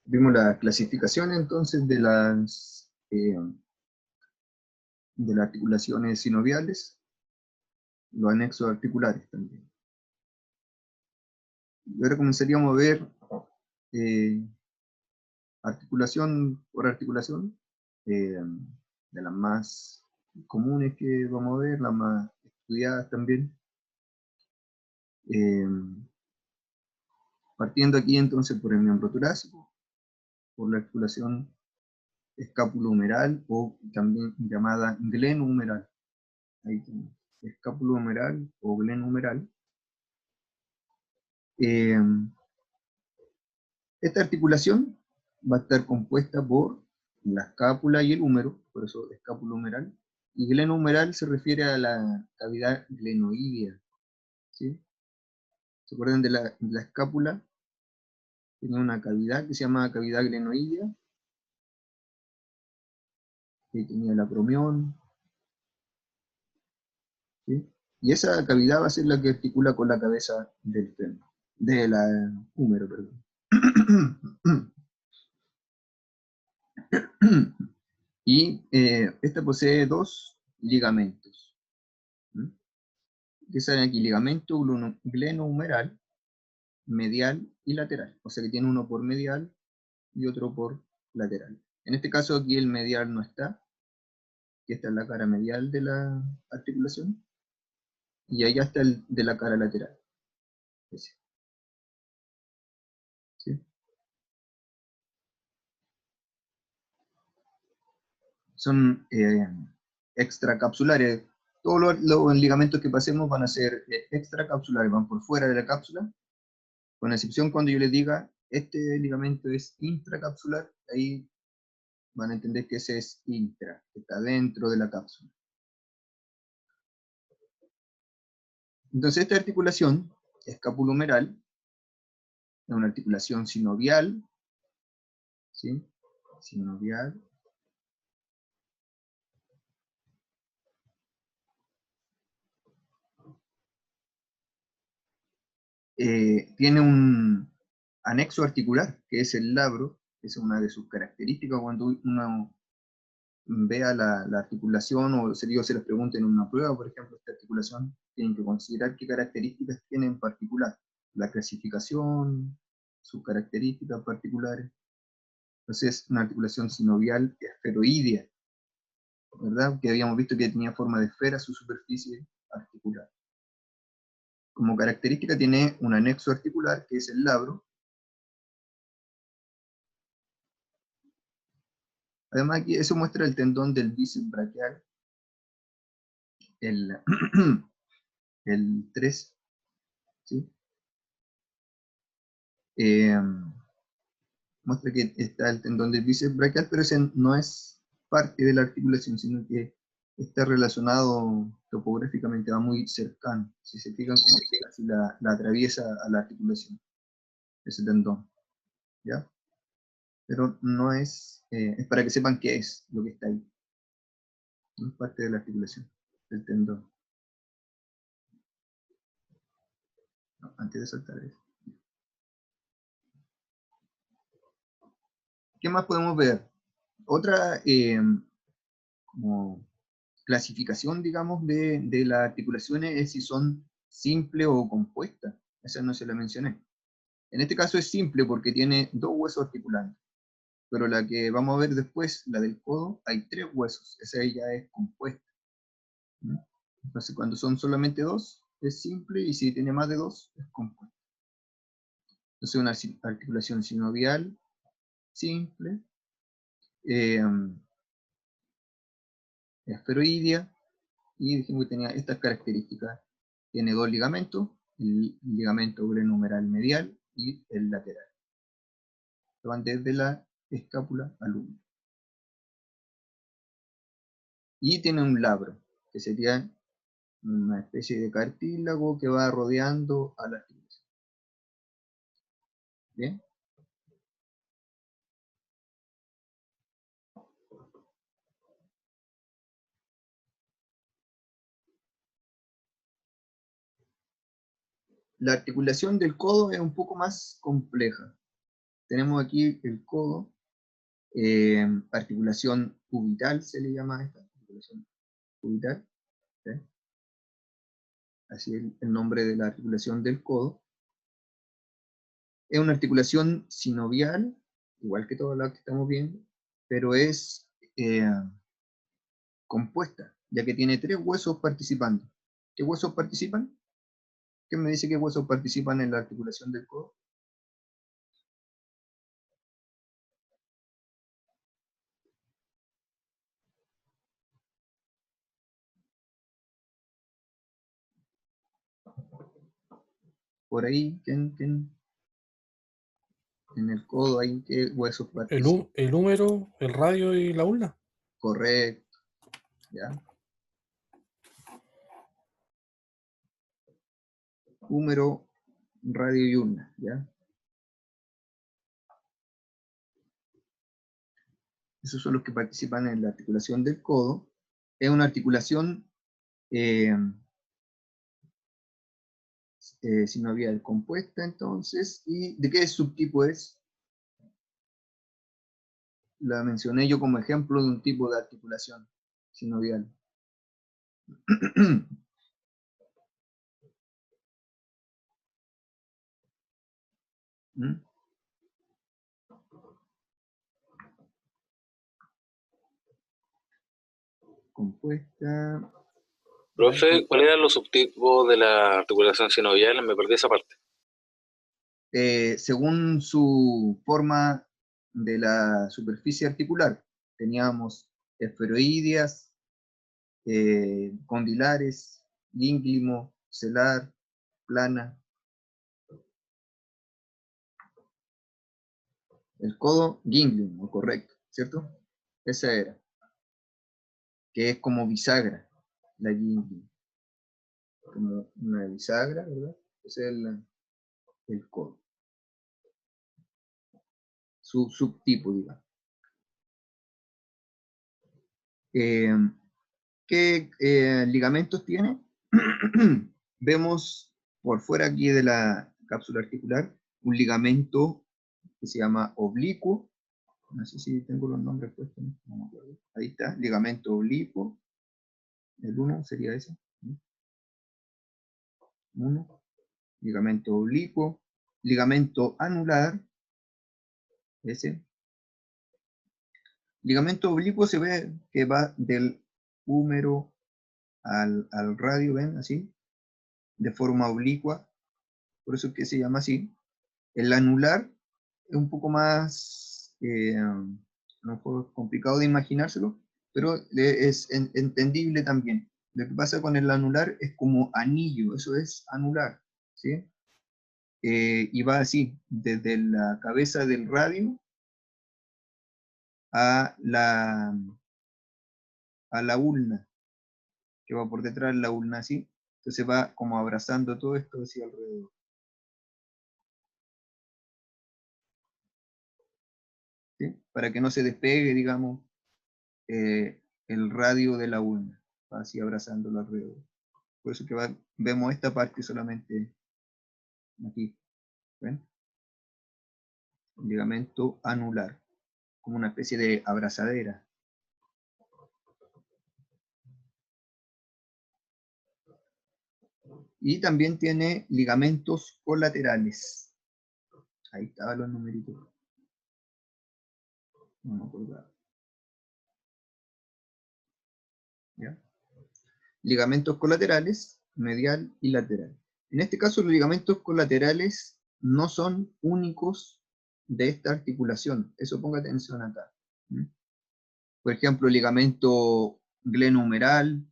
Vimos la clasificación entonces de las articulaciones sinoviales, los anexos articulares también. Y ahora comenzaríamos a ver articulación por articulación, de las más comunes que vamos a ver, las más estudiadas también. Partiendo aquí entonces por el miembro torácico, por la articulación escapulohumeral o también llamada glenohumeral. Ahí tenemos, escapulohumeral o glenohumeral. Esta articulación va a estar compuesta por la escápula y el húmero, por eso escapulohumeral, y glenohumeral se refiere a la cavidad glenoidea, ¿sí? ¿Se acuerdan de la escápula? Tiene una cavidad que se llama cavidad glenoidea, que tenía el acromión, ¿sí? Y esa cavidad va a ser la que articula con la cabeza del fémur, de la húmero, perdón. Y esta posee dos ligamentos. Que salen aquí, ligamento glenohumeral, medial y lateral. O sea que tiene uno por medial y otro por lateral. En este caso aquí el medial no está, que esta es la cara medial de la articulación, y allá está el de la cara lateral. Ese. ¿Sí? Son extracapsulares. Todos los ligamentos que pasemos van a ser extracapsulares, van por fuera de la cápsula, con excepción cuando yo les diga, este ligamento es intracapsular, ahí van a entender que ese es intra, que está dentro de la cápsula. Entonces esta articulación escapulohumeral es una articulación sinovial, ¿sí? Sinovial. Tiene un anexo articular, que es el labro, que es una de sus características cuando uno vea la articulación, o se les pregunte en una prueba, por ejemplo, esta articulación, tienen que considerar qué características tiene en particular, la clasificación, sus características particulares. Entonces, una articulación sinovial esferoidea, ¿verdad? Que habíamos visto que tenía forma de esfera su superficie articular. Como característica tiene un anexo articular, que es el labro. Además, aquí eso muestra el tendón del bíceps braquial, el, el 3, ¿sí? Muestra que está el tendón del bíceps braquial, pero ese no es parte de la articulación, sino que está relacionado topográficamente, va muy cercano. Si se fijan, como que casi la atraviesa a la articulación, ese tendón, ¿ya? Pero no es, es para que sepan qué es lo que está ahí. No es parte de la articulación, del tendón. No, antes de saltar eso. ¿Qué más podemos ver? Otra como clasificación, digamos, de las articulaciones es si son simples o compuestas. Esa no se la mencioné. En este caso es simple porque tiene dos huesos articulantes. Pero la que vamos a ver después, la del codo, hay tres huesos. Esa ya es compuesta. Entonces cuando son solamente dos, es simple, y si tiene más de dos, es compuesta. Entonces una articulación sinovial simple, esferoidea, y dijimos que tenía estas características. Tiene dos ligamentos, el ligamento glenohumeral medial y el lateral. Van desde la escápula al húmero. Y tiene un labro, que sería una especie de cartílago que va rodeando a la articulación. ¿Bien? La articulación del codo es un poco más compleja. Tenemos aquí el codo, articulación cubital se le llama a esta, articulación cubital, ¿sí? Así es el nombre de la articulación del codo. Es una articulación sinovial, igual que todas las que estamos viendo, pero es compuesta, ya que tiene 3 huesos participando. ¿Qué huesos participan? ¿Quién me dice qué huesos participan en la articulación del codo? Por ahí, ¿quién? En el codo hay qué huesos participan. El húmero, el radio y la ulna. Correcto, ¿ya? Húmero, radio y ulna, ¿ya? Esos son los que participan en la articulación del codo. Es una articulación sinovial compuesta, entonces. ¿Y de qué subtipo es? La mencioné yo como ejemplo de un tipo de articulación sinovial. ¿Mm? Compuesta. Profe, ¿cuáles eran los subtipos de la articulación sinovial? Me perdí esa parte. Según su forma de la superficie articular, teníamos esferoideas, condilares, gínglimo, celar, plana. El codo gínglimo, correcto, ¿cierto? Esa era, que es como bisagra, la gínglimo. Como una bisagra, ¿verdad? Ese es el codo. Su subtipo, digamos. ¿Qué ligamentos tiene? Vemos por fuera aquí de la cápsula articular un ligamento que se llama oblicuo. No sé si tengo los nombres puestos, no me acuerdo. Ahí está, ligamento oblicuo. El 1 sería ese. 1. Ligamento oblicuo. Ligamento anular. Ese. Ligamento oblicuo se ve que va del húmero al radio, ¿ven? Así, de forma oblicua. Por eso es que se llama así. El anular es un poco más, a lo mejor complicado de imaginárselo, pero es entendible también. Lo que pasa con el anular es como anillo, eso es anular, ¿sí? Y va así, desde la cabeza del radio a la ulna, que va por detrás de la ulna así, entonces va como abrazando todo esto así alrededor. ¿Sí? Para que no se despegue, digamos, el radio de la ulna, va así abrazándolo alrededor. Por eso que vemos esta parte solamente aquí, ¿ven? El ligamento anular, como una especie de abrazadera. Y también tiene ligamentos colaterales. Ahí estaban los numeritos. No me acordaba. ¿Ya? Ligamentos colaterales, medial y lateral. En este caso, los ligamentos colaterales no son únicos de esta articulación. Eso ponga atención acá. Por ejemplo, el ligamento glenohumeral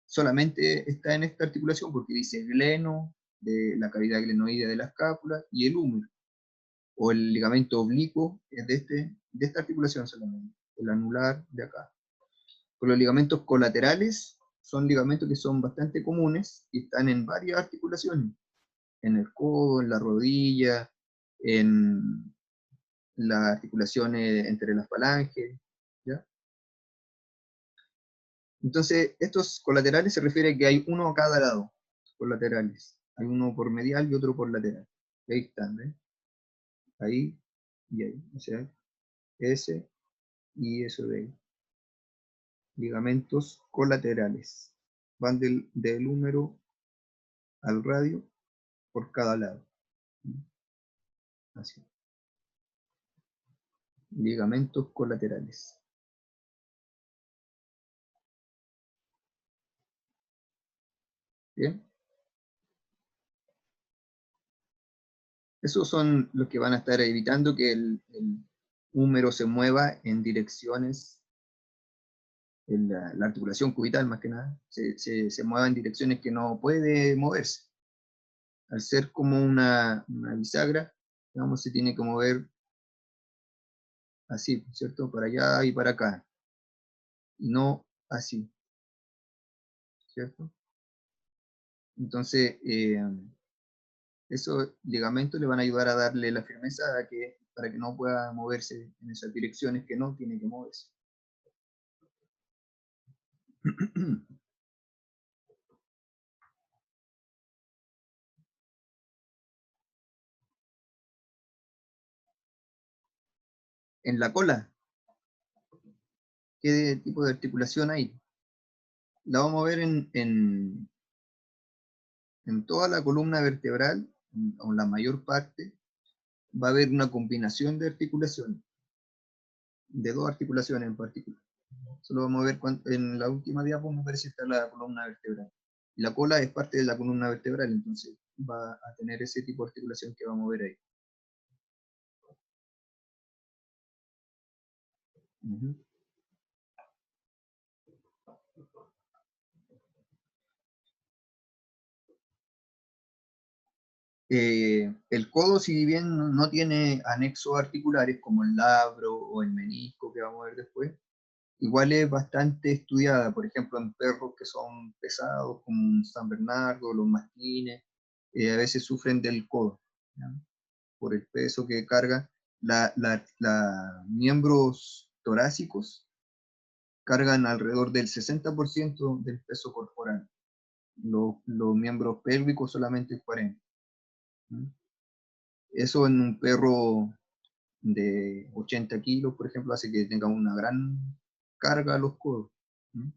solamente está en esta articulación porque dice gleno, de la cavidad glenoidea de la escápula, y el húmero. O el ligamento oblicuo es de esta articulación solamente, el anular de acá. Con los ligamentos colaterales son ligamentos que son bastante comunes y están en varias articulaciones, en el codo, en la rodilla, en las articulaciones entre las falanges, ¿ya? Entonces, estos colaterales se refiere a que hay uno a cada lado, colaterales. Hay uno por medial y otro por lateral. Y ahí están, ¿ves? Ahí y ahí. O sea, ese y eso de ahí. Ligamentos colaterales. Van del húmero al radio por cada lado. Así. Ligamentos colaterales. ¿Bien? Esos son los que van a estar evitando que el húmero se mueva en direcciones, la articulación cubital más que nada, se mueva en direcciones que no puede moverse. Al ser como una bisagra, digamos, se tiene que mover así, ¿cierto? Para allá y para acá. Y no así, ¿cierto? Entonces, esos ligamentos le van a ayudar a darle la firmeza para que no pueda moverse en esas direcciones que no tiene que moverse. En la cola, ¿qué tipo de articulación hay? La vamos a ver en toda la columna vertebral, o la mayor parte, va a haber una combinación de articulaciones, de dos articulaciones en particular. Solo vamos a ver en la última diapo, vamos a ver si está la columna vertebral. Y la cola es parte de la columna vertebral, entonces va a tener ese tipo de articulación que vamos a ver ahí. El codo, si bien no tiene anexos articulares como el labro o el menisco que vamos a ver después, igual es bastante estudiada, por ejemplo, en perros que son pesados, como un San Bernardo, los mastines, a veces sufren del codo, ¿ya? Por el peso que carga. Miembros torácicos cargan alrededor del 60% del peso corporal. Los miembros pélvicos solamente el 40%. ¿Mm? Eso en un perro de 80 kilos, por ejemplo, hace que tenga una gran carga a los codos. ¿Mm?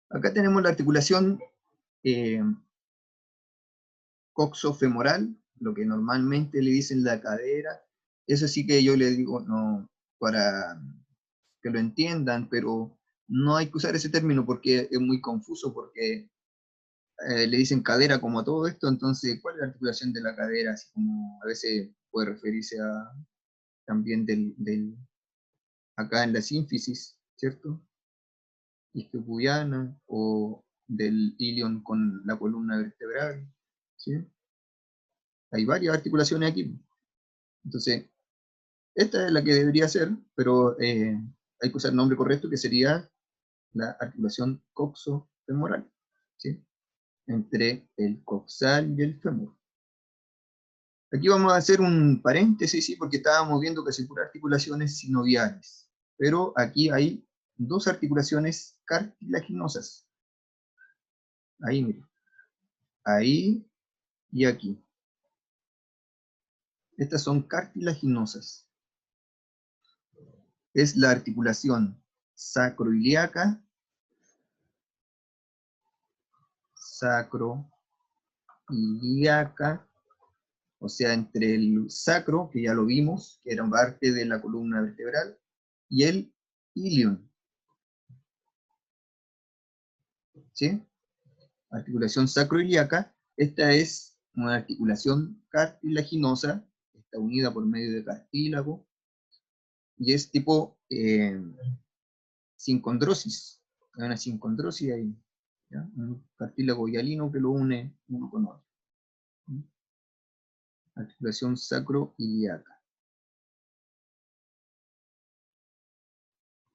Acá tenemos la articulación coxofemoral, lo que normalmente le dicen la cadera. Eso sí que yo le digo, no, para que lo entiendan, pero no hay que usar ese término porque es muy confuso, porque le dicen cadera como a todo esto, entonces, ¿cuál es la articulación de la cadera? Así como a veces puede referirse a también acá en la sínfisis, ¿cierto? Isquiopubiana, o del ilion con la columna vertebral, ¿sí? Hay varias articulaciones aquí. Entonces, esta es la que debería ser, pero hay que usar el nombre correcto, que sería la articulación coxofemoral, ¿sí? Entre el coxal y el fémur. Aquí vamos a hacer un paréntesis, ¿sí? Porque estábamos viendo casi puras articulaciones sinoviales, pero aquí hay dos articulaciones cartilaginosas. Ahí, miren. Ahí y aquí. Estas son cartilaginosas. Es la articulación sacroiliaca, o sea, entre el sacro, que ya lo vimos, que era parte de la columna vertebral, y el ilion. ¿Sí? Articulación sacroiliaca. Esta es una articulación cartilaginosa, está unida por medio de cartílago, y es tipo sincondrosis. Hay una sincondrosis ahí. ¿ya? Un cartílago hialino que lo une uno con otro. Articulación sacroiliaca.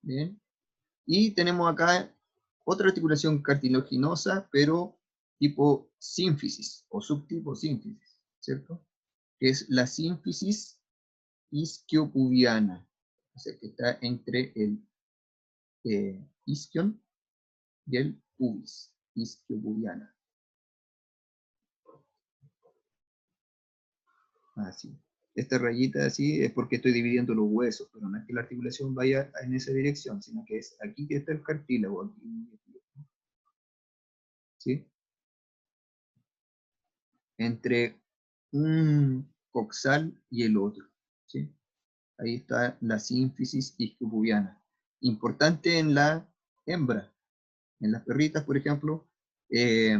Bien. Y tenemos acá otra articulación cartilaginosa, pero tipo sínfisis, o subtipo sínfisis, ¿cierto? Que es la sínfisis isquiopubiana, o sea, que está entre el isquion y el pubis, isquiopubiana. Así. Esta rayita así es porque estoy dividiendo los huesos, pero no es que la articulación vaya en esa dirección, sino que es aquí que está el cartílago, aquí, ¿sí? Entre un coxal y el otro, ¿sí? Ahí está la sínfisis isquiopubiana. Importante en la hembra, en las perritas, por ejemplo, es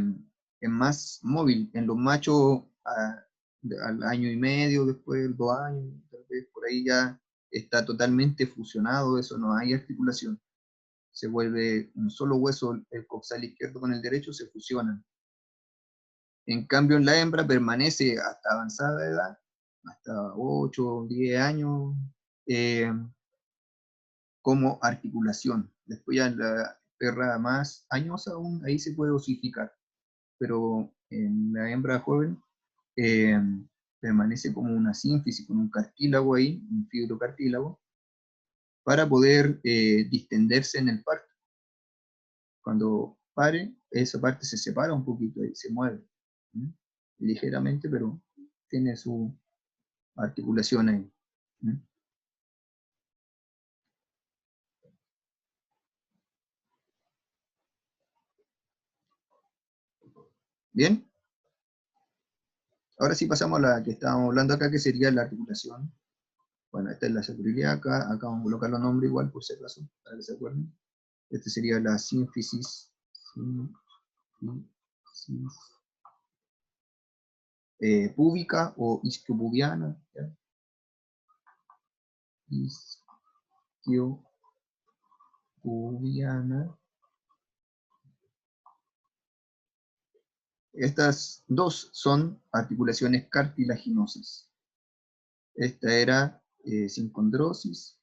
más móvil. En los machos, al año y medio, después 2 años, tal vez por ahí ya está totalmente fusionado, eso no hay articulación. Se vuelve un solo hueso, el coxal izquierdo con el derecho se fusionan. En cambio, en la hembra permanece hasta avanzada edad, hasta 8 o 10 años, eh, como articulación. Después ya en la perra más añosa aún, ahí se puede osificar. Pero en la hembra joven eh, permanece como una sínfisis, con un cartílago ahí, un fibrocartílago, para poder distenderse en el parto. Cuando pare, esa parte se separa un poquito y se mueve, ¿sí? Ligeramente, pero tiene su articulación ahí, ¿sí? Bien, ahora sí pasamos a la que estábamos hablando acá, que sería la articulación. Bueno, esta es la sacroiliaca, acá vamos a colocar los nombres igual por si acaso, para que se acuerden. Esta sería la sínfisis, púbica o isquiopubiana, ¿ya? Isquiopubiana. Estas dos son articulaciones cartilaginosas. Esta era sin condrosis,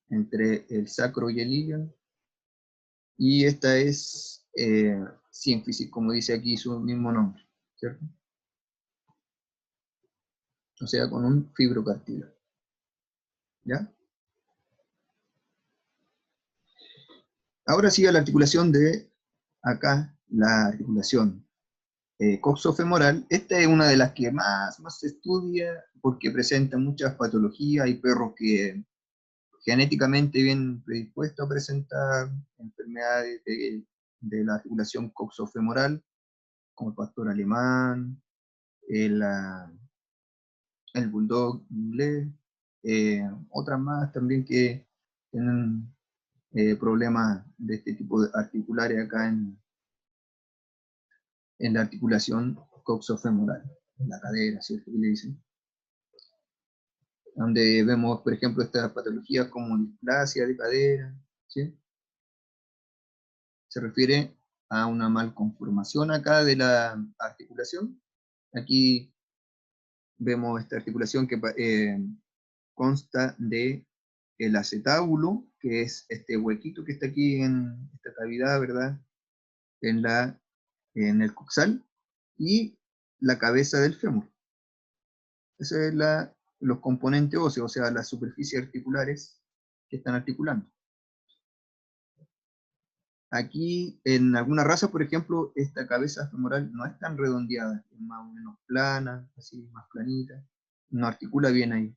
entre el sacro y el ilion, y esta es sínfisis, como dice aquí su mismo nombre, ¿cierto? O sea, con un fibrocartílago, ¿ya? Ahora sigue la articulación de acá, la articulación coxofemoral. Esta es una de las que más se estudia porque presenta muchas patologías. Hay perros que genéticamente vienen predispuestos a presentar enfermedades de la articulación coxofemoral, como el pastor alemán, el bulldog inglés, otras más también que tienen problemas de este tipo de articulares acá en la articulación coxofemoral, en la cadera, ¿cierto? Que le dicen. Donde vemos, por ejemplo, estas patologías como displasia de cadera, ¿sí? Se refiere a una malconformación acá de la articulación. Aquí vemos esta articulación que consta de el acetábulo, que es este huequito que está aquí en esta cavidad, ¿verdad? En el coxal, y la cabeza del fémur. Esos son los componentes óseos, o sea, las superficies articulares que están articulando. Aquí, en alguna raza, por ejemplo, esta cabeza femoral no es tan redondeada, es más o menos plana, así, más planita, no articula bien ahí.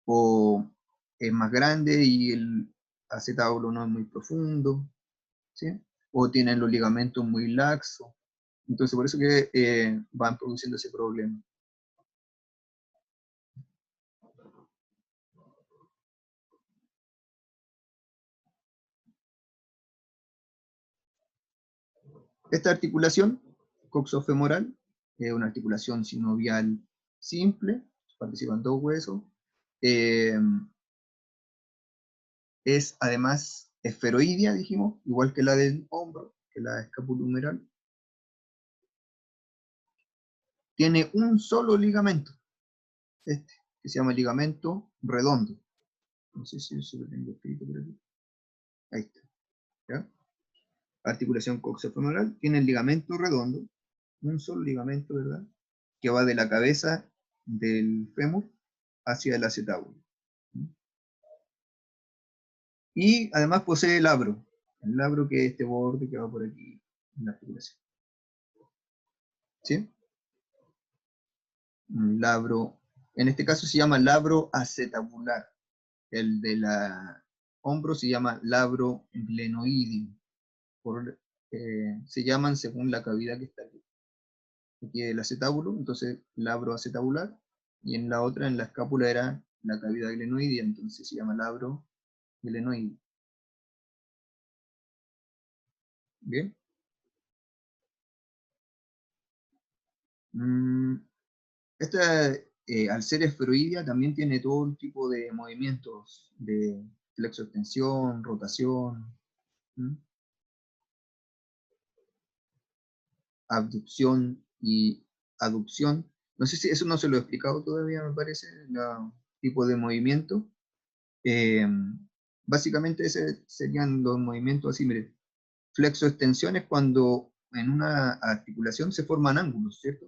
O es más grande y el acetábulo no es muy profundo, ¿sí? O tienen los ligamentos muy laxos. Entonces, por eso que van produciendo ese problema. Esta articulación coxofemoral es una articulación sinovial simple, participan dos huesos. Es además esferoidea, dijimos, igual que la del hombro, que la escapulohumeral. Tiene un solo ligamento, que se llama ligamento redondo. No sé si eso lo tengo escrito por aquí. Ahí está. ¿Ya? Articulación coxofemoral tiene el ligamento redondo, un solo ligamento, ¿verdad? Que va de la cabeza del fémur hacia el acetábulo. Y además posee el labro que es este borde que va por aquí en la articulación. ¿Sí? Un labro, en este caso se llama labro acetabular. El de la hombro se llama labro glenoideo. Se llaman según la cavidad que está aquí. Aquí el acetábulo, entonces labro acetabular, y en la otra, en la escápula, era la cavidad glenoidea, entonces se llama labro glenoideo. ¿Bien? Esta, al ser esferoidea, también tiene todo el tipo de movimientos de flexo-extensión, rotación, abducción y aducción. No sé si eso no se lo he explicado todavía, me parece, el tipo de movimiento. Básicamente ese serían los movimientos así, mire. Flexo-extensión es cuando en una articulación se forman ángulos, ¿cierto?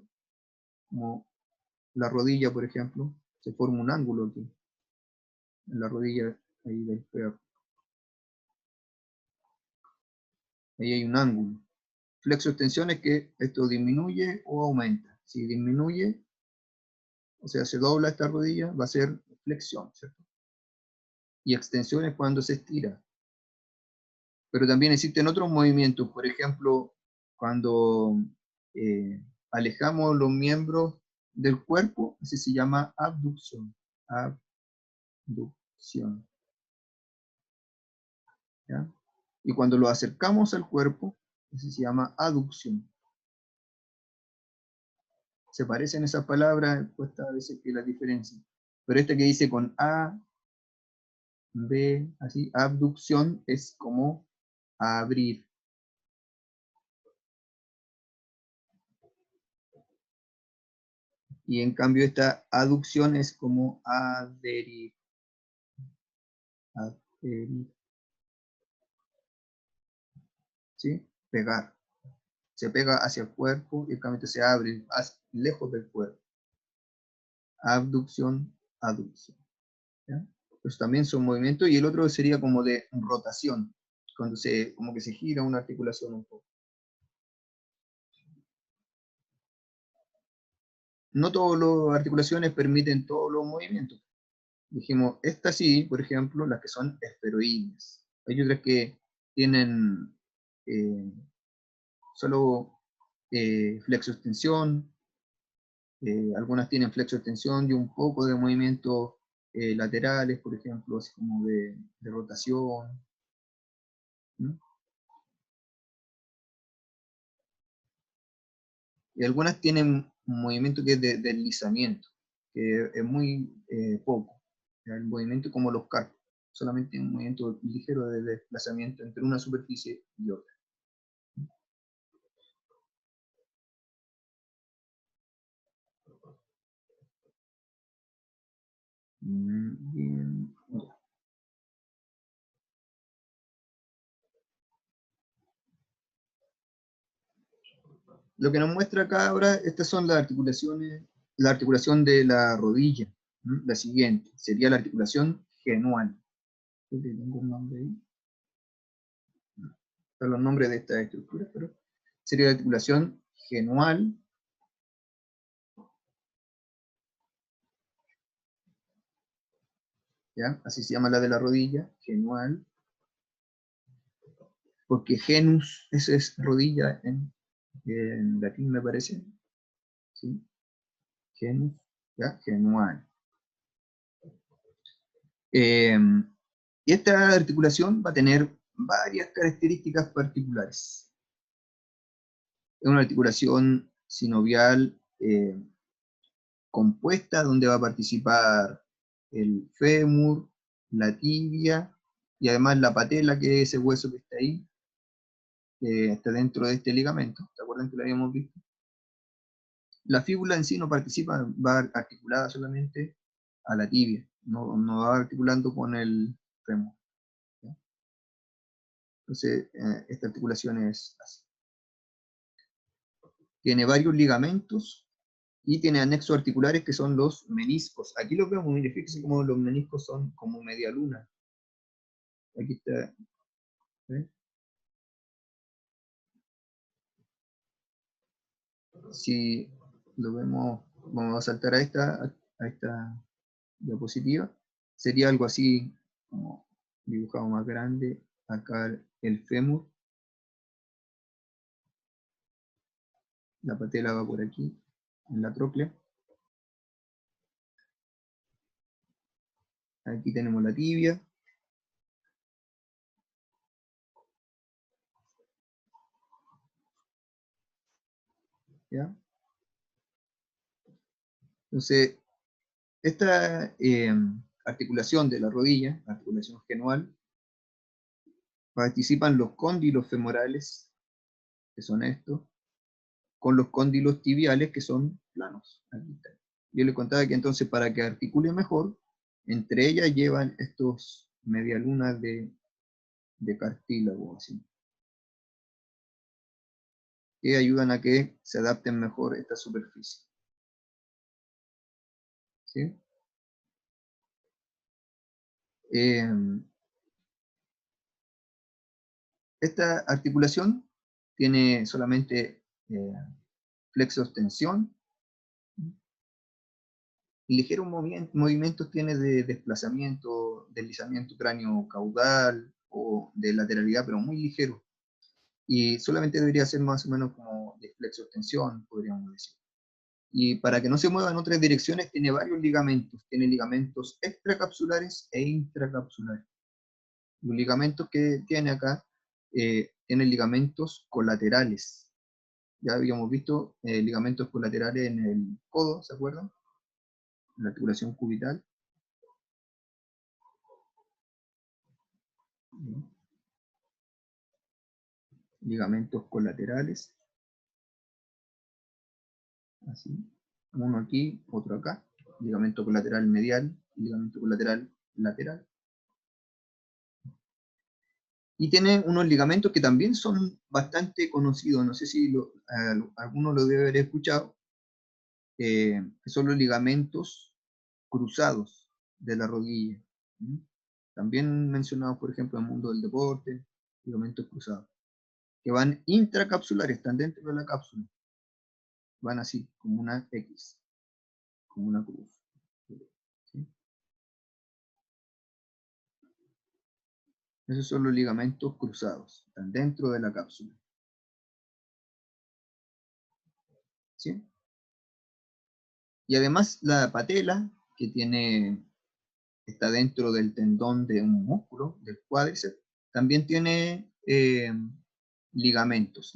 Como la rodilla, por ejemplo, se forma un ángulo aquí, en la rodilla ahí del perro. Ahí hay un ángulo. Flexo-extensión es que esto disminuye o aumenta. Si disminuye, o sea, se dobla esta rodilla, va a ser flexión, ¿cierto? Y extensión es cuando se estira. Pero también existen otros movimientos, por ejemplo, cuando alejamos los miembros del cuerpo, ese se llama abducción. Abducción. ¿Ya? Y cuando lo acercamos al cuerpo, ese se llama aducción. Se parecen esas palabras, cuesta a veces que las diferencia. Pero esta que dice con A, B, así, abducción, es como abrir. Y en cambio esta aducción es como adherir. Adherir. ¿Sí? Pegar. Se pega hacia el cuerpo y el cambio se abre lejos del cuerpo. Abducción, aducción. ¿Ya? Pues también son movimientos, y el otro sería como de rotación, cuando como que se gira una articulación un poco. No todas las articulaciones permiten todos los movimientos. Dijimos, estas sí, por ejemplo, las que son esferoides. Hay otras que tienen solo flexo-extensión, algunas tienen flexo-extensión y un poco de movimientos laterales, por ejemplo, así como de rotación. ¿Mm? Y algunas tienen un movimiento que es de deslizamiento, que es muy poco. El movimiento como los carpos, solamente un movimiento ligero de desplazamiento entre una superficie y otra. Bien. Lo que nos muestra acá ahora, estas son las articulaciones, la articulación de la rodilla. La siguiente sería la articulación genual. ¿Tengo un nombre ahí? Están los nombres de estas estructuras, pero sería la articulación genual. ¿Ya? Así se llama la de la rodilla, genual. Porque genus, esa es rodilla en latín, me parece. ¿Sí? Genus, ¿ya? Genual. Y esta articulación va a tener varias características particulares. Es una articulación sinovial compuesta, donde va a participar el fémur, la tibia Y además la patela, que es ese hueso que está ahí, que está dentro de este ligamento, ¿se acuerdan que lo habíamos visto? La fíbula en sí no participa, va articulada solamente a la tibia, no va articulando con el fémur. ¿Ya? Entonces, esta articulación es así. Tiene varios ligamentos y tiene anexos articulares que son los meniscos. Aquí los vemos, mire, fíjense cómo los meniscos son como media luna. Aquí está. ¿Ven? Si lo vemos, vamos a saltar a esta diapositiva, sería algo así como dibujado más grande. Acá el fémur, la patela va por aquí, en la tróclea. Aquí tenemos la tibia. ¿Ya? Entonces, esta articulación de la rodilla, la articulación genual, participan los cóndilos femorales, que son estos, con los cóndilos tibiales, que son planos. Aquí está. Yo le contaba que entonces para que articule mejor, entre ellas llevan estos medialunas de cartílago, así, que ayudan a que se adapten mejor a esta superficie. ¿Sí? Esta articulación tiene solamente flexo-extensión, y ligeros movimientos tiene de desplazamiento, deslizamiento cráneo-caudal o de lateralidad, pero muy ligero. Y solamente debería ser más o menos como de flexo-extensión, podríamos decir. Y para que no se mueva en otras direcciones, tiene varios ligamentos. Tiene ligamentos extracapsulares e intracapsulares. Los ligamentos que tiene acá, tienen ligamentos colaterales. Ya habíamos visto ligamentos colaterales en el codo, ¿se acuerdan? En la articulación cubital. Ligamentos colaterales. Así. Uno aquí, otro acá. Ligamento colateral medial, ligamento colateral lateral. Y tiene unos ligamentos que también son bastante conocidos, no sé si alguno lo debe haber escuchado, que son los ligamentos cruzados de la rodilla. ¿Mm? También mencionados, por ejemplo, en el mundo del deporte, ligamentos cruzados, que van intracapsulares, están dentro de la cápsula, van así, como una X, como una cruz. ¿Sí? Esos son los ligamentos cruzados, están dentro de la cápsula. ¿Sí? Y además la patela, que está dentro del tendón de un músculo, del cuádriceps, también tiene ligamentos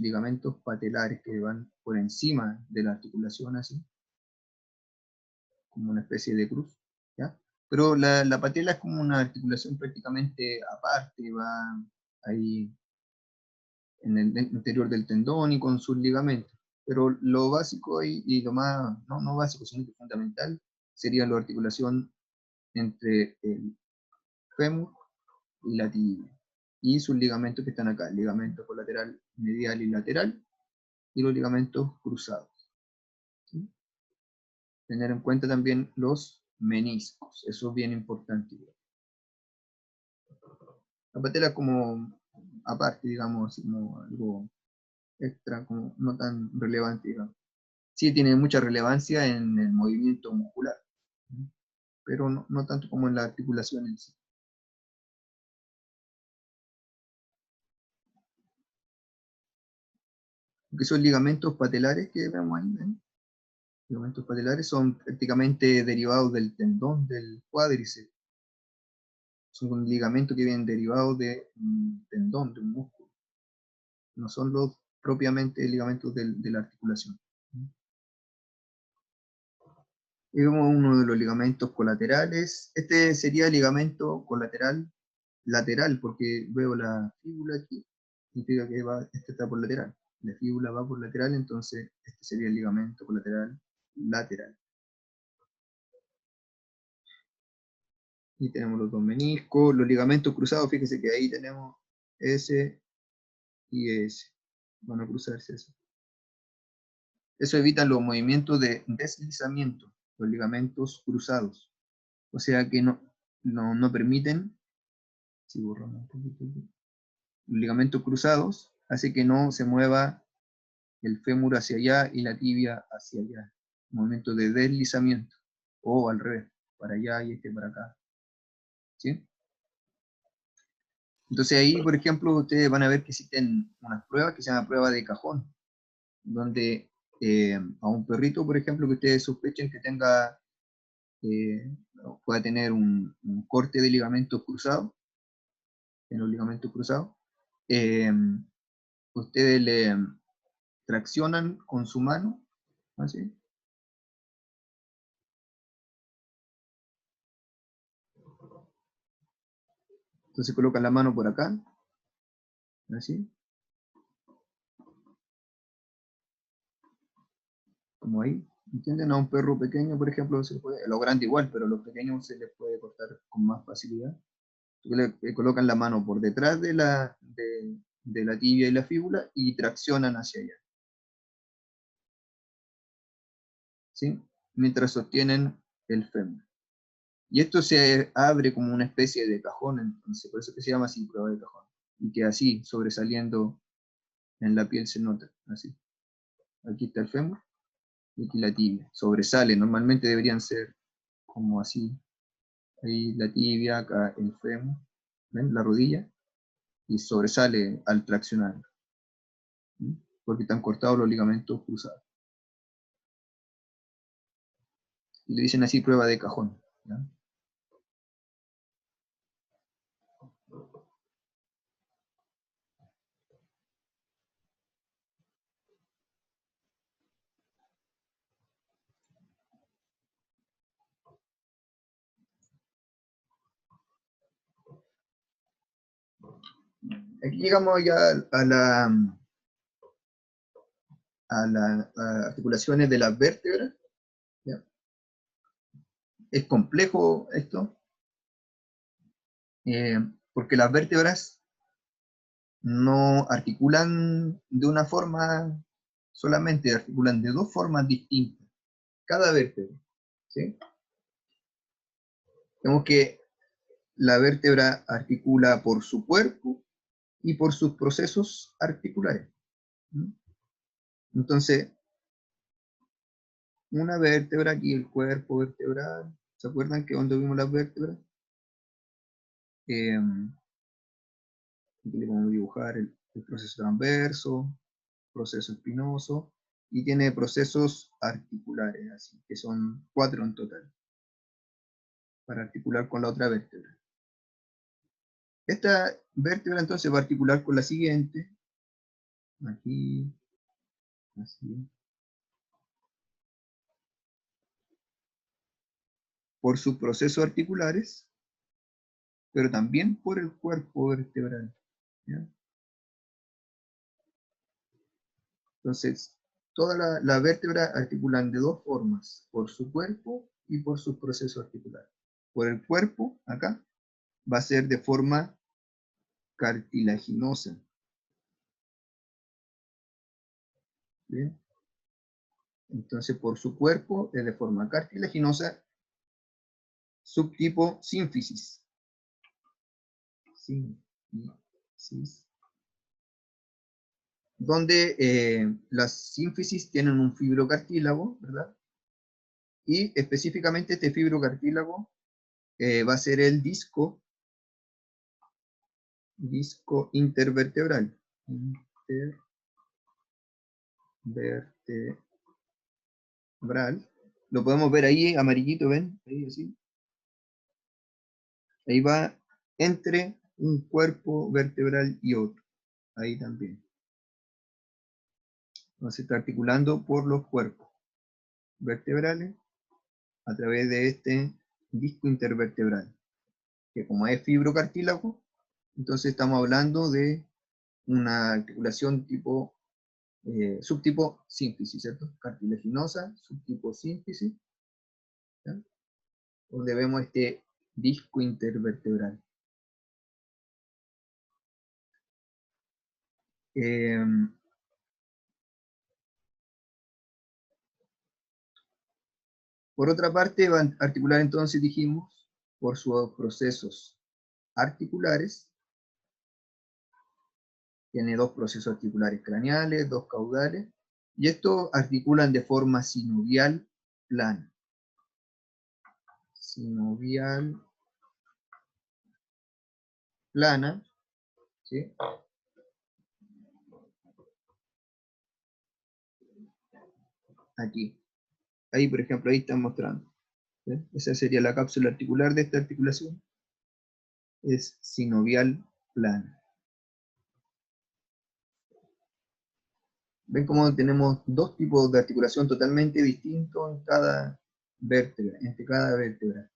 patelares que van por encima de la articulación, así, como una especie de cruz. ¿Ya? Pero la patela es como una articulación prácticamente aparte, va ahí en el interior del tendón y con sus ligamentos. Pero lo básico y lo más, no básico, sino que fundamental, sería la articulación entre el fémur y la tibia. Y sus ligamentos que están acá, el ligamento colateral medial y lateral, y los ligamentos cruzados. ¿Sí? Tener en cuenta también los meniscos, eso es bien importante. La patela como aparte, digamos, como algo extra, como no tan relevante, digamos. Sí tiene mucha relevancia en el movimiento muscular, ¿sí? Pero no tanto como en la articulación en sí. Porque esos ligamentos patelares que vemos ahí, ¿ven? Ligamentos patelares son prácticamente derivados del tendón del cuádriceps. Son un ligamento que vienen derivados de un tendón, de un músculo. No son los propiamente ligamentos de la articulación. Y vemos uno de los ligamentos colaterales. Este sería el ligamento colateral lateral, porque veo la fíbula aquí, significa que este está por lateral. La fíbula va por lateral, entonces este sería el ligamento colateral lateral. Y tenemos los dos meniscos, los ligamentos cruzados, fíjese que ahí tenemos S y S. Van a cruzarse eso. Eso evita los movimientos de deslizamiento, los ligamentos cruzados. O sea que no permiten, si borramos un poquito aquí, los ligamentos cruzados, hace que no se mueva el fémur hacia allá y la tibia hacia allá. Movimiento de deslizamiento. O al revés, para allá y este para acá. ¿Sí? Entonces ahí, por ejemplo, ustedes van a ver que existen unas pruebas que se llaman prueba de cajón, donde a un perrito, por ejemplo, que ustedes sospechen que tenga, pueda tener un corte de ligamentos cruzados, en los ligamentos cruzados, ustedes le traccionan con su mano, así. Entonces colocan la mano por acá, así, como ahí, ¿entienden? A un perro pequeño, por ejemplo, se puede, a lo grande igual, pero a los pequeños se les puede cortar con más facilidad. Le colocan la mano por detrás de la tibia y la fíbula y traccionan hacia allá, ¿sí? Mientras sostienen el fémur. Y esto se abre como una especie de cajón, entonces, por eso que se llama así, prueba de cajón. Y que así, sobresaliendo en la piel se nota, así. Aquí está el fémur y aquí la tibia. Sobresale, normalmente deberían ser como así. Ahí la tibia, acá el fémur, ¿ven? La rodilla, y sobresale al traccionar, ¿sí? Porque están cortados los ligamentos cruzados. Y le dicen así prueba de cajón, ¿ya? Aquí llegamos ya a las articulaciones de las vértebras, ¿ya? Es complejo esto, porque las vértebras no articulan de una forma solamente, articulan de dos formas distintas, cada vértebra, ¿sí? Vemos que la vértebra articula por su cuerpo y por sus procesos articulares, ¿sí? Entonces, una vértebra aquí, el cuerpo vertebral, ¿se acuerdan que cuando vimos las vértebras? Aquí le vamos a dibujar el proceso transverso, proceso espinoso, y tiene procesos articulares, así que son 4 en total, para articular con la otra vértebra. Esta vértebra entonces va a articular con la siguiente, aquí, así, por sus procesos articulares, pero también por el cuerpo vertebral, ¿ya? Entonces, toda la vértebra articulan de dos formas, por su cuerpo y por sus procesos articulares. Por el cuerpo, acá, va a ser de forma cartilaginosa. ¿Bien? Entonces, por su cuerpo es de forma cartilaginosa, subtipo sínfisis. Sínfisis. Donde las sínfisis tienen un fibrocartílago, ¿verdad? Y específicamente este fibrocartílago va a ser el disco intervertebral. Intervertebral. Lo podemos ver ahí, amarillito, ¿ven? Ahí así. Ahí va entre un cuerpo vertebral y otro. Ahí también. Entonces está articulando por los cuerpos vertebrales a través de este disco intervertebral, que como es fibrocartílago, Entonces estamos hablando de una articulación tipo, subtipo sínfisis, ¿cierto? Cartilaginosa, subtipo sínfisis, ¿ya? Donde vemos este disco intervertebral. Por otra parte, va a articular entonces, dijimos, por sus procesos articulares. Tiene dos procesos articulares craneales, dos caudales, y estos articulan de forma sinovial plana. Sinovial plana, ¿sí? Aquí. Ahí, por ejemplo, ahí están mostrando. ¿Sí? Esa sería la cápsula articular de esta articulación. Es sinovial plana. Ven cómo tenemos dos tipos de articulación totalmente distintos en cada vértebra, entre cada vértebra.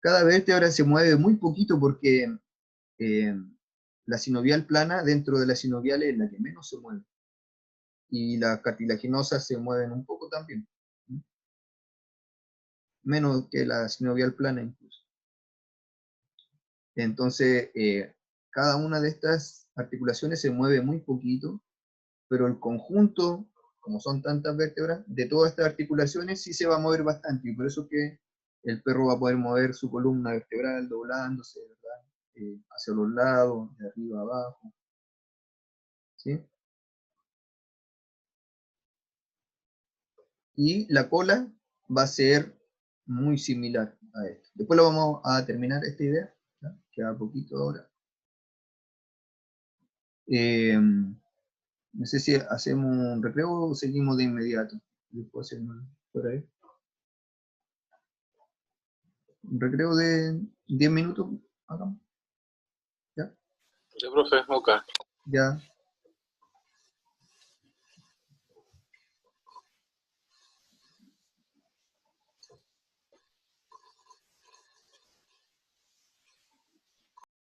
Cada vértebra se mueve muy poquito porque la sinovial plana dentro de las sinoviales es la que menos se mueve. Y las cartilaginosas se mueven un poco también. Menos que la sinovial plana incluso. Entonces, cada una de estas articulaciones se mueve muy poquito, pero el conjunto, como son tantas vértebras, de todas estas articulaciones sí se va a mover bastante, y por eso que el perro va a poder mover su columna vertebral doblándose, ¿verdad? Hacia los lados, de arriba a abajo. ¿Sí? Y la cola va a ser muy similar a esto. Después lo vamos a terminar esta idea, ¿ya? Queda poquito ahora. No sé si hacemos un recreo o seguimos de inmediato. Después hacemos por ahí. Un recreo de 10 minutos. Hagamos. ¿Ya? Ya, profe, ok. Ya.